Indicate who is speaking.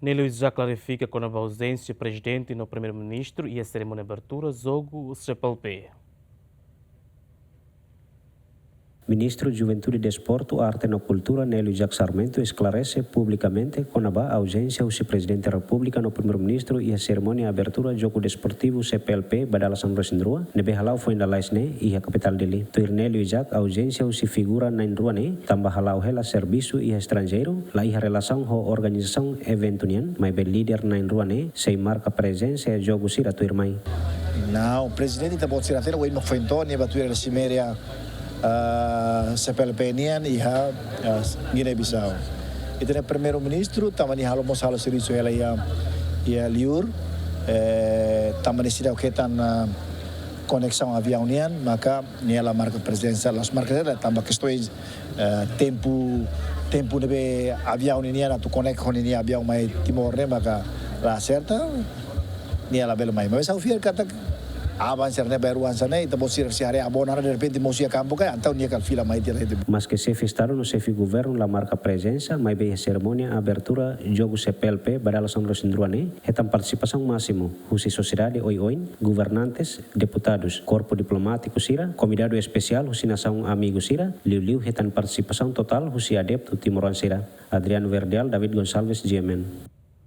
Speaker 1: Nele já clarifica com a ausência do presidente no primeiro-ministro e a cerimônia de abertura jogo CPLP.
Speaker 2: Ministro de Juventude e Desporto, Arte e Cultura, Nélio Jacques Sarmento, esclarece publicamente com a ausência do Presidente da República no Primeiro-Ministro e a cerimônia de abertura do Jogo Desportivo CPLP, Badala São Rosendrua, nebe halau foi na Laisne e a capital dele. Toir Nélio Jacques, ausência se figura na Indruane, tambah halau hela serviço e estrangeiro, lá e a relação com a organização eventunian, mas bem líder na Indruane, sem marca presença e jogo sira toir mai.
Speaker 3: Não, o presidente da Bolsonaro, o Imo Fentoni, batuir a Cimeria, CPLP nian iha Guiné-Bissau. Itu ne primeiro-ministro tamani halo mosalo seriso ela ia liur tamani sida ketan conexão avião nian maka niela marca presença las marcas ela tamba questões tempo nebe avião nian tu conect con ni avião mai Timor ne maka la certa niela belo mai mas au fier kata avançar ne beruan sana itu bosir si hari abonar de repente mosia campo kai antau nia kal fila mai tira.
Speaker 2: Mas que se festaram no chefe governo la marca presença, mais bem a cerimônia abertura jogo CPLP Badala São Rosendruane, etam participação máximo, husi sociedade oi governantes, deputados, corpo diplomático sira, convidado especial husi nação amigo sira, liu etam participação total husi adepto Timoran sira. Adriano Verdial, David Gonçalves, GMN.